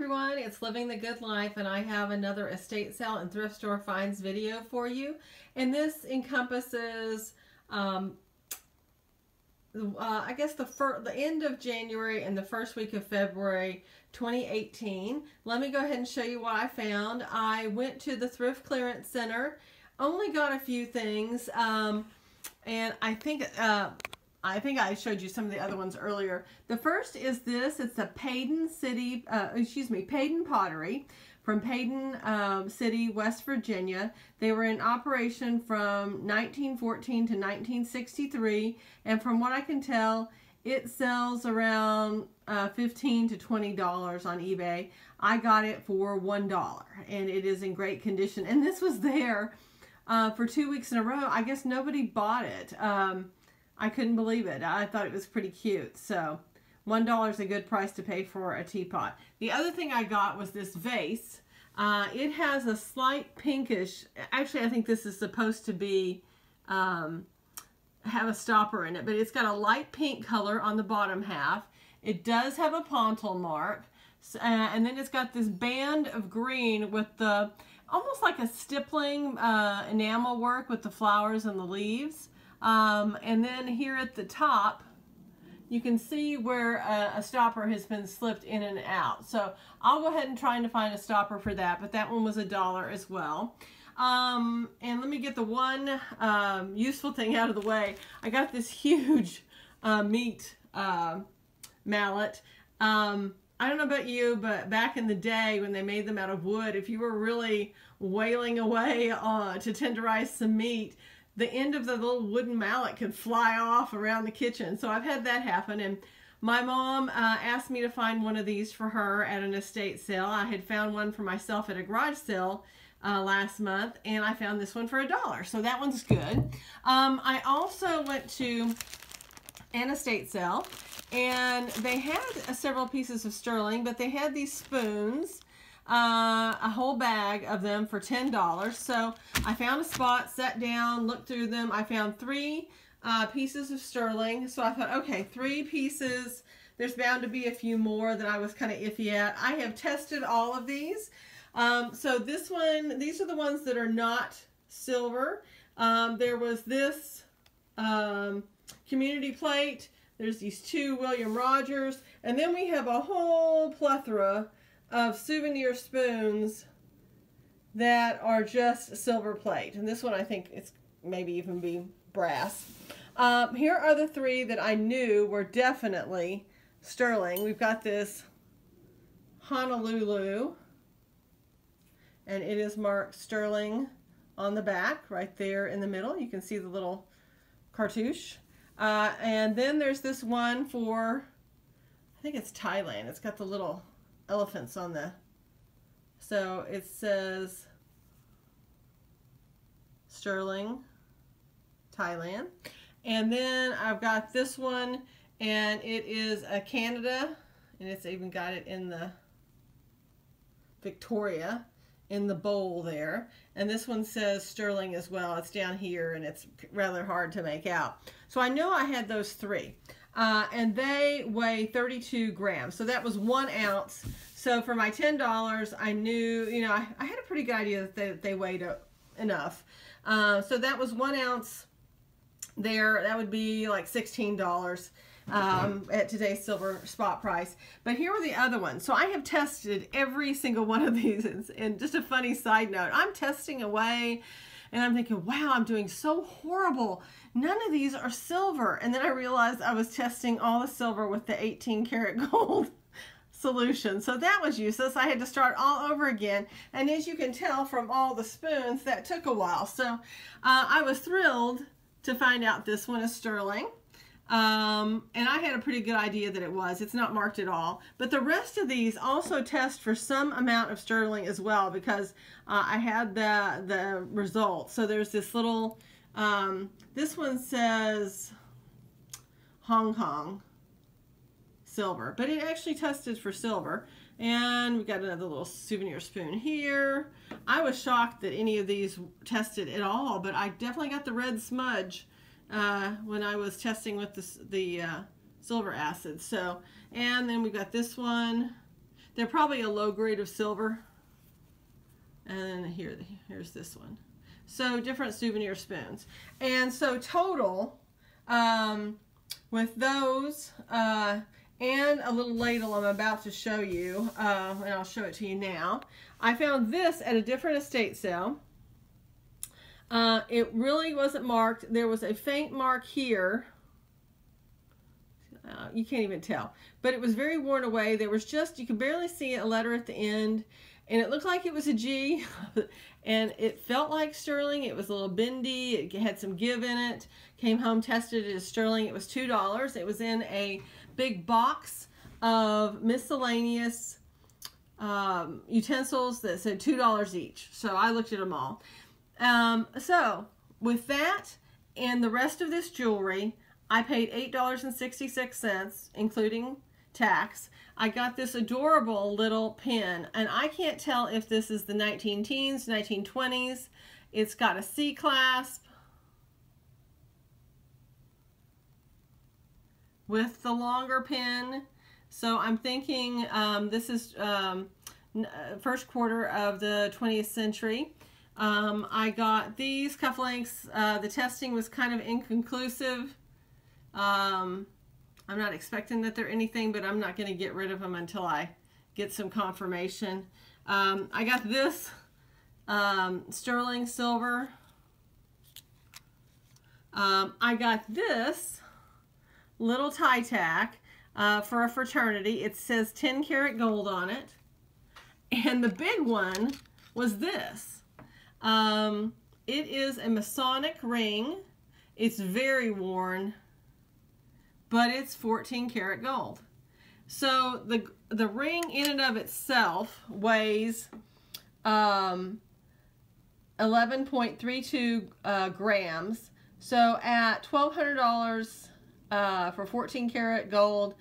everyone, it's Living the Good Life, and I have another estate sale and thrift store finds video for you. And this encompasses, I guess the end of January and the first week of February 2018. Let me go ahead and show you what I found. I went to the Thrift Clearance Center, only got a few things, and I think I showed you some of the other ones earlier. The first is this. It's a Paden pottery from Paden City, West Virginia. They were in operation from 1914 to 1963, and from what I can tell, it sells around $15 to $20 on eBay. I got it for $1, and it is in great condition. And this was there for 2 weeks in a row. I guess nobody bought it. I couldn't believe it. I thought it was pretty cute. So $1 is a good price to pay for a teapot. The other thing I got was this vase. It has a slight pinkish, actually I think this is supposed to be, have a stopper in it, but it's got a light pink color on the bottom half. It does have a pontil mark, and then it's got this band of green with the, almost like a stippling enamel work with the flowers and the leaves. And then here at the top, you can see where a stopper has been slipped in and out. So I'll go ahead and try to find a stopper for that, but that one was $1 as well. And let me get the one useful thing out of the way. I got this huge meat mallet. I don't know about you, but back in the day when they made them out of wood, if you were really wailing away to tenderize some meat, the end of the little wooden mallet could fly off around the kitchen. So I've had that happen, and my mom asked me to find one of these for her at an estate sale. I had found one for myself at a garage sale last month, and I found this one for $1. So that one's good. I also went to an estate sale, and they had several pieces of sterling, but they had these spoons, a whole bag of them for $10. So I found a spot, sat down, looked through them. I found 3 pieces of sterling. So I thought, okay, 3 pieces. There's bound to be a few more that I was kind of iffy at. I have tested all of these. So this one, these are the ones that are not silver. There was this community plate. There's these 2 William Rogers. And then we have a whole plethora of souvenir spoons that are just silver plate. And this one I think it's maybe even be brass. Here are the 3 that I knew were definitely sterling. We've got this Honolulu, and it is marked sterling on the back right there in the middle. You can see the little cartouche. And then there's this one for, I think it's Thailand. It's got the little elephants on the, so it says sterling, Thailand. And then I've got this one, and it is a Canada, and it's even got it in the Victoria in the bowl there. And this one says sterling as well. It's down here, and it's rather hard to make out. So I know I had those 3. And they weigh 32 grams. So that was 1 ounce. So for my $10, I knew, you know, I had a pretty good idea that they weighed enough. So that was 1 ounce there. That would be like $16 at today's silver spot price. But here were the other ones. So I have tested every single one of these. And just a funny side note, I'm testing away, and I'm thinking, wow, I'm doing so horrible. None of these are silver. And then I realized I was testing all the silver with the 18 karat gold solution. So that was useless. I had to start all over again. And as you can tell from all the spoons, that took a while. So I was thrilled to find out this one is sterling. And I had a pretty good idea that it was. It's not marked at all. But the rest of these also test for some amount of sterling as well, because I had the results. So there's this little, this one says Hong Kong silver, but it actually tested for silver. And we got another little souvenir spoon here. I was shocked that any of these tested at all, but I definitely got the red smudge when I was testing with the silver acid. So, and then we got this one. They're probably a low grade of silver. And here's this one. So different souvenir spoons. And so total, with those and a little ladle I'm about to show you, and I'll show it to you now. I found this at a different estate sale. It really wasn't marked. There was a faint mark here. You can't even tell. But it was very worn away. There was just, you could barely see a letter at the end. And it looked like it was a G. And it felt like sterling. It was a little bendy. It had some give in it. Came home, tested it as sterling. It was $2. It was in a big box of miscellaneous utensils that said $2 each. So I looked at them all. So with that and the rest of this jewelry, I paid $8.66, including tax. I got this adorable little pin, and I can't tell if this is the 19-teens, 1920s. It's got a C clasp with the longer pin. So I'm thinking this is first quarter of the 20th century. I got these cufflinks. The testing was kind of inconclusive. I'm not expecting that they're anything, but I'm not going to get rid of them until I get some confirmation. I got this sterling silver. I got this little tie tack for a fraternity. It says 10 karat gold on it. And the big one was this. It is a Masonic ring. It's very worn, but it's 14 karat gold. So the ring in and of itself weighs 11.32 grams. So at $1,200 for 14 karat gold,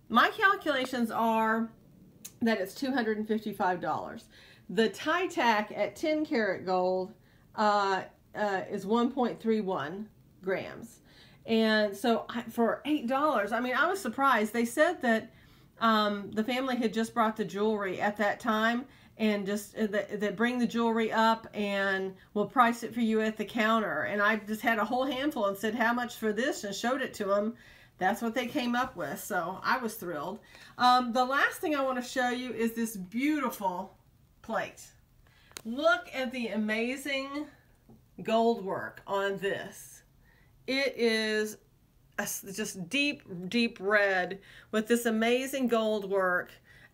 my calculations are that it's $255. The tie tack at 10 karat gold is 1.31 grams. And so for $8, I mean, I was surprised. They said that the family had just brought the jewelry at that time, and just that bring the jewelry up and we'll price it for you at the counter. And I just had a whole handful and said, how much for this? And showed it to them. That's what they came up with. So I was thrilled. The last thing I want to show you is this beautiful plate. Look at the amazing gold work on this. It is just deep, deep red with this amazing gold work.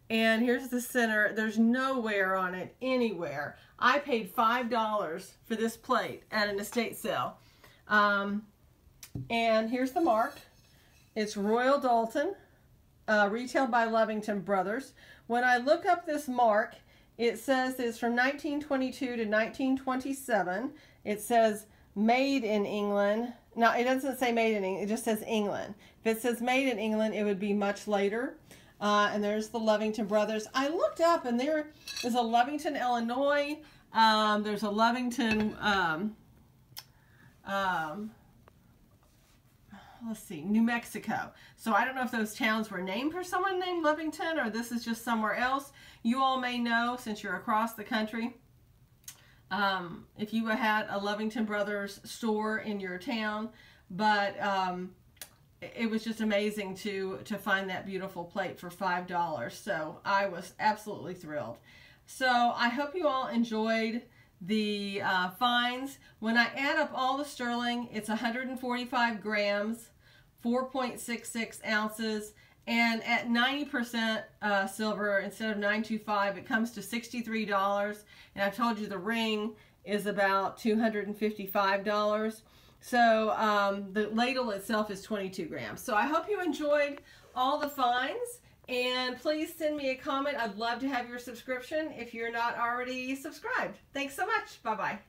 And here's the center. There's no wear on it anywhere. I paid $5 for this plate at an estate sale. And here's the mark. It's Royal Doulton, retailed by Lovington Brothers. When I look up this mark, it says it's from 1922 to 1927. It says made in England. Now, it doesn't say made in England, it just says England. If it says made in England, it would be much later. And there's the Lovington Brothers. I looked up and there is a Lovington, Illinois. There's a Lovington, let's see, New Mexico. So I don't know if those towns were named for someone named Lovington or this is just somewhere else. You all may know, since you're across the country, if you had a Lovington Brothers store in your town. But it was just amazing to find that beautiful plate for $5. So I was absolutely thrilled. So I hope you all enjoyed the finds. When I add up all the sterling, it's 145 grams, 4.66 ounces, and at 90% silver instead of $925, it comes to $63. And I've told you the ring is about $255. So the ladle itself is 22 grams. So I hope you enjoyed all the finds, and please send me a comment. I'd love to have your subscription if you're not already subscribed. Thanks so much. Bye-bye.